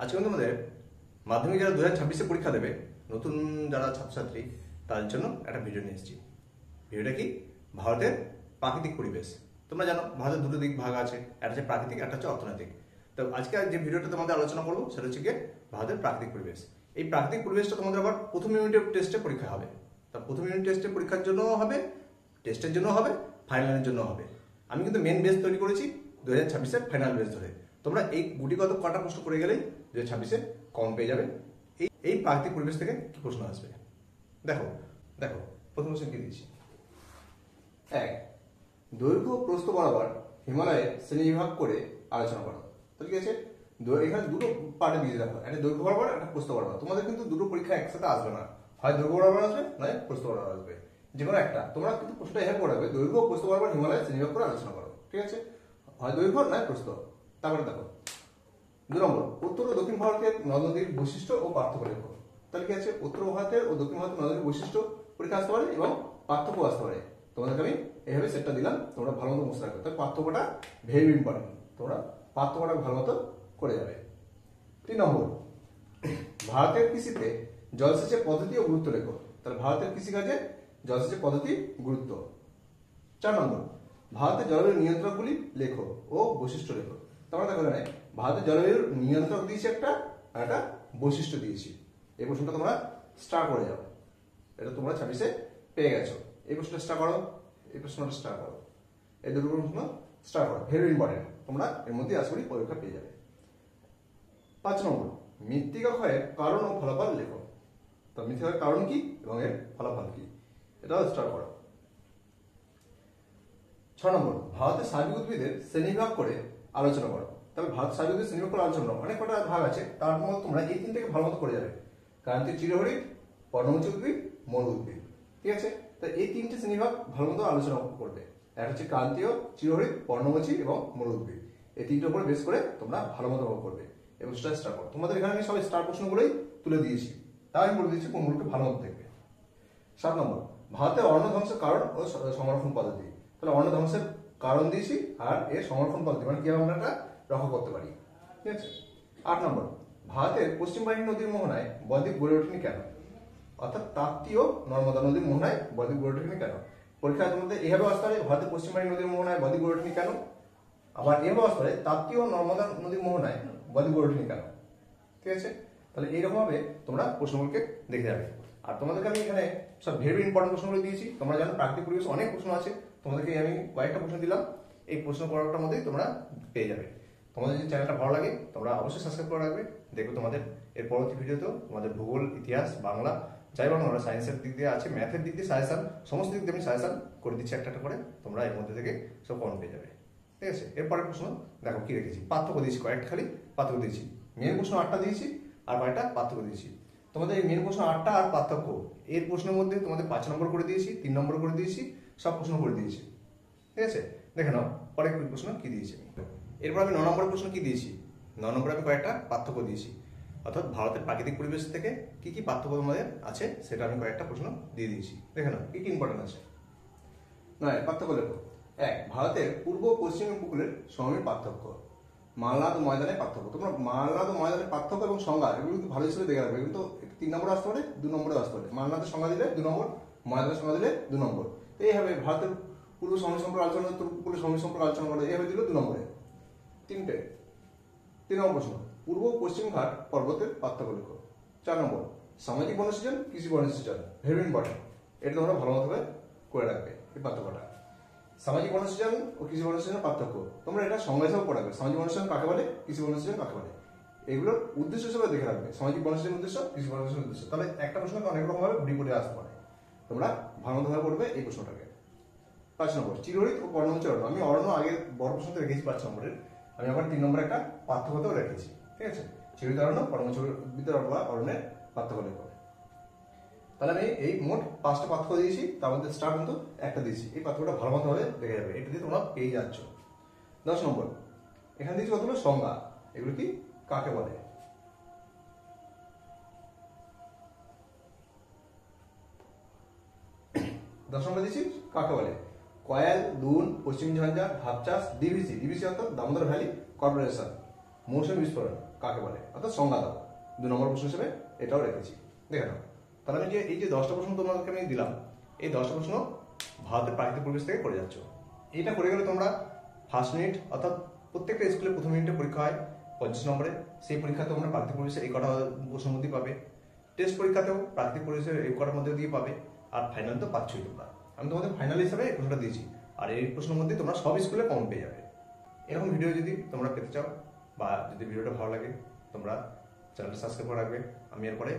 আজকে তোমাদের মাধ্যমিক যারা 2026-এ পরীক্ষা দেবে, নতুন যারা ছাত্রছাত্রী, তাদের জন্য একটা ভিডিও নিয়ে এসেছি। ভিডিওটা কি? ভারতের প্রাকৃতিক পরিবেশ। তোমরা জানো ভারতের দুটো দিক ভাগ আছে, একটা হচ্ছে প্রাকৃতিক, একটা হচ্ছে অর্থনৈতিক। তো আজকে যে ভিডিওটা তোমাদের আলোচনা করবো সেটা হচ্ছে গিয়ে ভারতের প্রাকৃতিক পরিবেশ। এই প্রাকৃতিক পরিবেশটা তোমাদের আবার প্রথম ইউনিটের টেস্টে পরীক্ষা হবে। তা প্রথম ইউনিট টেস্টে পরীক্ষার জন্য হবে, টেস্টের জন্য হবে, ফাইনালের জন্য হবে। আমি কিন্তু মেন বেস তৈরি করেছি 2026-এর ফাইনাল বেস ধরে। তোমরা এই গুটিগত কটা প্রশ্ন করে গেলেই 2026-এ কমন পেয়ে যাবে। এই প্রাকৃতিক পরিবেশ থেকে কি প্রশ্ন আসবে দেখো দেখো প্রথম প্রশ্ন কি দিয়েছি। 1. দৈর্ঘ্য ও প্রস্থ বরাবর হিমালয়ের শ্রেণীবিভাগ করে আলোচনা করো। তো ঠিক আছে, এখানে দুটো পার্টে দিয়ে দেখো, একটা দৈর্ঘ্য বরাবর, একটা প্রস্থ বরাবর। তোমাদের কিন্তু দুটো পরীক্ষা একসাথে আসবে না, হয় দৈর্ঘ্য বরাবর আসবে, নয় প্রস্থ বরাবর আসবে। যে কোনো একটা তোমরা কিন্তু প্রশ্নটা এভাবে পড়াবে, দৈর্ঘ্য ও প্রস্থ বরাবর হিমালয়ের শ্রেণীবিভাগ করে আলোচনা করো। ঠিক আছে, হয় দৈর্ঘ্য নয় প্রস্থ। তারপরে দেখো 2 নম্বর, উত্তর ও দক্ষিণ ভারতের নদ নদীর বৈশিষ্ট্য ও পার্থক্য লেখো। তাহলে কি আছে, উত্তর ভারতের ও দক্ষিণ ভারতের নদ নদীর বৈশিষ্ট্য পরীক্ষা আসতে পারে এবং পার্থক্য আসতে পারে। তোমাদেরকে আমি এইভাবে সেটটা দিলাম, তোমরা ভালো মতো মুখস্থ রাখবে। তাই পার্থক্যটা ভেরি ইম্পর্টেন্ট, তোমরা পার্থক্যটা ভালো মতো করে যাবে। 3 নম্বর, ভারতের কৃষিতে জলসেচের পদ্ধতি ও গুরুত্ব লেখো। তাহলে ভারতের কৃষিকাজে জলসেচের পদ্ধতি গুরুত্ব। 4 নম্বর, ভারতের জলবায়ু নিয়ন্ত্রকগুলি লেখো ও বৈশিষ্ট্য লেখো। তোমরা দেখো এখানে ভারতের জলবায়ুর নিয়ন্ত্রক দিয়েছি একটা, আর একটা বৈশিষ্ট্য দিয়েছি। এই প্রশ্নটা তোমরা স্টার করে যাও, এটা তোমরা 26-এ পেয়ে গেছো। এই প্রশ্নটা স্টার করো, এই প্রশ্নটা স্টার করো, এই দুটো প্রশ্ন স্টার করো, ভেরি ইম্পর্টেন্ট। তোমরা এর মধ্যে আশা করি পরীক্ষা পেয়ে যাবে। 5 নম্বর, মৃত্তিকা ক্ষয়ের কারণ ও ফলাফল লেখো। তো মৃত্তিকা ক্ষয়ের কারণ কি এবং এর ফলাফল কি, এটাও স্টার করো। 6 নম্বর, ভারতের সার্বিক উদ্ভিদের শ্রেণীবিভাগ করে আলোচনা করো। তবে ভারত সার্বিক উদ্ভিদ শ্রেণীবিভাগ করে আলোচনা করো, অনেক কটা ভাগ আছে, তার মধ্যে তোমরা এই তিনটাকে ভালো মতো করে যাবে। ক্রান্তীয় চিরহরিৎ, পর্ণমোচী উদ্ভিদ, মরু উদ্ভিদ। ঠিক আছে, তো এই তিনটে শ্রেণীবিভাগ ভালো মতো আলোচনা করবে। একটা হচ্ছে ক্রান্তীয়, চিরহরিৎ, পর্ণমোচী এবং মরু উদ্ভিদ। এই তিনটের উপর বেস করে তোমরা ভালো মতো করবে এবং স্টার করো। তোমাদের এখানে আমি সবাই স্টার প্রশ্নগুলোই তুলে দিয়েছি, তাই আমি বলে দিয়েছি কোনগুলোকে ভালো মতো দেখবে। 7 নম্বর, ভারতের অরণ্য ধ্বংসের কারণ ও সংরক্ষণ পদ্ধতি। তাহলে অরণ্য ধ্বংসের কারণ দিয়েছি আর এর সংরক্ষণ পদ্ধতি, মানে কিভাবে আমরা এটা রক্ষা করতে পারি। ঠিক আছে। 8 নম্বর, ভারতের পশ্চিম বাহিনী নদীর মোহনায় বদ্বীপ গড়ে ওঠেনি কেন? অর্থাৎ তাপ্তি ও নর্মদা নদীর মোহনায় বদ্বীপ গড়ে ওঠেনি কেন? পরীক্ষায় তোমাদের এভাবে আসতে পারে, ভারতের পশ্চিম বাহিনী নদীর মোহনায় বদ্বীপ গড়ে ওঠেনি কেন? আবার এভাবে আসতে পারে, তাপ্তি ও নর্মদা নদীর মোহনায় বদ্বীপ গড়ে ওঠেনি কেন? ঠিক আছে, তাহলে এইরকম ভাবে তোমরা প্রশ্নগুলোকে দেখে যাবে। আর তোমাদেরকে আমি এখানে সব ভেরি ইম্পর্টেন্ট প্রশ্নগুলো দিয়েছি। তোমরা জানো প্রাকৃতিক পরিবেশ অনেক প্রশ্ন আছে, তোমাদেরকে আমি কয়েকটা প্রশ্ন দিলাম, এই প্রশ্ন করাটার মধ্যেই তোমরা পেয়ে যাবে। তোমাদের যদি চ্যানেলটা ভালো লাগে তোমরা অবশ্যই সাবস্ক্রাইব করে রাখবে। দেখবে তোমাদের এর পরবর্তী ভিডিওতেও তোমাদের ভূগোল, ইতিহাস, বাংলা, যাই বলো আমরা সায়েন্সের দিক দিয়ে আছে, ম্যাথের দিক দিয়ে সাজেশন, সমস্ত দিক দিয়ে আমি সাজেশন করে দিচ্ছি একটা একটা করে, তোমরা এর মধ্যে থেকে সব কমন পেয়ে যাবে। ঠিক আছে, এরপরের প্রশ্ন দেখো কি রেখেছি, পার্থক্য দিয়েছি, কয়েকটা খালি পার্থক্য দিয়েছি। মেন প্রশ্ন 8টা দিয়েছি আর কয়েকটা পার্থক্য দিয়েছি। তোমাদের এই মেন প্রশ্ন 8টা আর পার্থক্য, এর প্রশ্নের মধ্যে তোমাদের 5 নম্বর করে দিয়েছি, 3 নম্বর করে দিয়েছি, সব প্রশ্ন করে দিয়েছি। ঠিক আছে, দেখে নাও পরে প্রশ্ন কি দিয়েছি। এরপর আমি 9 নম্বরের প্রশ্ন কি দিয়েছি, 9 নম্বরে আমি কয়েকটা পার্থক্য দিয়েছি, অর্থাৎ ভারতের প্রাকৃতিক পরিবেশ থেকে কি কি পার্থক্য তোমাদের আছে সেটা আমি কয়েকটা প্রশ্ন দিয়ে দিয়েছি। দেখে নাও কি কি ইম্পর্টেন্ট আছে। নয়, পার্থক্য লেখো। 1. ভারতের পূর্ব পশ্চিম উপকূলের সমভূমির পার্থক্য। মালনাদ ও ময়দানের পার্থক্য। তোমরা মালনাদ ও ময়দানের পার্থক্য এবং সংজ্ঞা এগুলো কিন্তু ভালো হিসেবে দেখে রাখবে, কিন্তু 3 নম্বরে আসতে পারে, 2 নম্বরে আসতে পারে। মালনাদের সংজ্ঞা দিলে 2 নম্বর, ময়দানের সংজ্ঞা দিলে 2 নম্বর। এইভাবে ভারতের পূর্ব সমভূমি সম্পর্কে আলোচনা, উত্তর উপকূলের সমভূমি সম্পর্কে আলোচনা করো, এইভাবে দিল 2 নম্বরে। 3 নম্বর প্রশ্ন, পূর্ব পশ্চিম ঘাট পর্বতের পার্থক্য লেখো। 4 নম্বর, সামাজিক বনসৃজন, কৃষি বনসৃজন। ভেরি ইম্পর্টেন্ট, এটা তোমরা ভালো মতো করে রাখবে এই পার্থক্যটা। সামাজিক বনসৃজন ও কৃষি বনসৃজনের পার্থক্য তোমরা এটা সংজ্ঞা হিসেবে পড়াবে, সামাজিক বনসৃজন কাকে বলে, কৃষি বনসৃজন কাকে বলে, এগুলোর উদ্দেশ্য হিসেবে দেখে রাখবে, সামাজিক বনসৃজনের উদ্দেশ্য, কৃষি বনসৃজনের উদ্দেশ্য। তাহলে একটা প্রশ্নকে অনেক রকম ভাবে ঘুরি করে আসতে পারে, তোমরা ভালো মতো ভাবে পড়বে এই প্রশ্নটাকে। 5 নম্বর, চিরহরিৎ ও পর্ণমোচী অরণ্য। আমি অরণ্য আগের বড় প্রশ্নতে রেখেছি 5 নম্বরের, আমি আবার 3 নম্বরে একটা পার্থক্যতেও রেখেছি। ঠিক আছে, চিরহরিৎ অরণ্য, পর্ণমোচী উদ্ভিদের অরণ্যের পার্থক্য লেখো। তাহলে আমি এই মোট 5টা পার্থক্য দিয়েছি, তার মধ্যে স্টার কিন্তু একটা দিয়েছি। এই পার্থক্যটা ভালো মতো ভাবে দেখে যাবে, এটা দিয়ে তোমরা পেয়ে যাচ্ছ। 10 নম্বর, এখানে দিয়েছি কতগুলো সংজ্ঞা, এগুলো কি কাকে বলে। 10 নম্বর দিয়েছি কাকে বলে, কয়াল, দুন, পশ্চিম ঝঞ্ঝা, ভাবচাষ, ডিভিসি, ডিভিসি অর্থাৎ দামোদর ভ্যালি কর্পোরেশন, মৌসুমী বিস্ফোরণ। কাকে বলে, অর্থাৎ সংজ্ঞা দাও। 2 নম্বর প্রশ্ন হিসেবে এটাও রেখেছি, দেখে নাও। তাহলে আমি যে এই যে 10টা প্রশ্ন তোমাদেরকে আমি দিলাম, এই 10টা প্রশ্ন ভারতের প্রাকৃতিক পরিবেশ থেকে করে যাচ্ছ। এইটা করে গেলে তোমরা ফার্স্ট মিনিট, অর্থাৎ প্রত্যেকটা স্কুলে প্রথম মিনিটে পরীক্ষা হয় 25 নম্বরে, সেই পরীক্ষাতে তোমরা প্রাকৃতিক পরিবেশের এই কটা প্রশ্নের মধ্যেই পাবে। টেস্ট পরীক্ষাতেও প্রাকৃতিক পরিবেশের এই কটার মধ্যে দিয়ে পাবে, আর ফাইনাল তো পাচ্ছই তোমরা। আমি তোমাদের ফাইনাল হিসাবে এই প্রশ্নটা দিয়েছি, আর এই প্রশ্নের মধ্যে তোমরা সব স্কুলে কমন পেয়ে যাবে। এরকম ভিডিও যদি তোমরা পেতে চাও, বা যদি ভিডিওটা ভালো লাগে, তোমরা চ্যানেলটা সাবস্ক্রাইব করে রাখবে। আমি এরপরে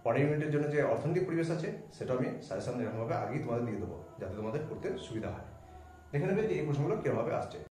পরের ইউনিটের জন্য যে অর্থনৈতিক পরিবেশ আছে সেটা আমি সাজেশন এরকমভাবে আগেই তোমাদের দিয়ে দেবো, যাতে তোমাদের পড়তে সুবিধা হয়। দেখে নেবে যে এই প্রশ্নগুলো কিভাবে আসছে।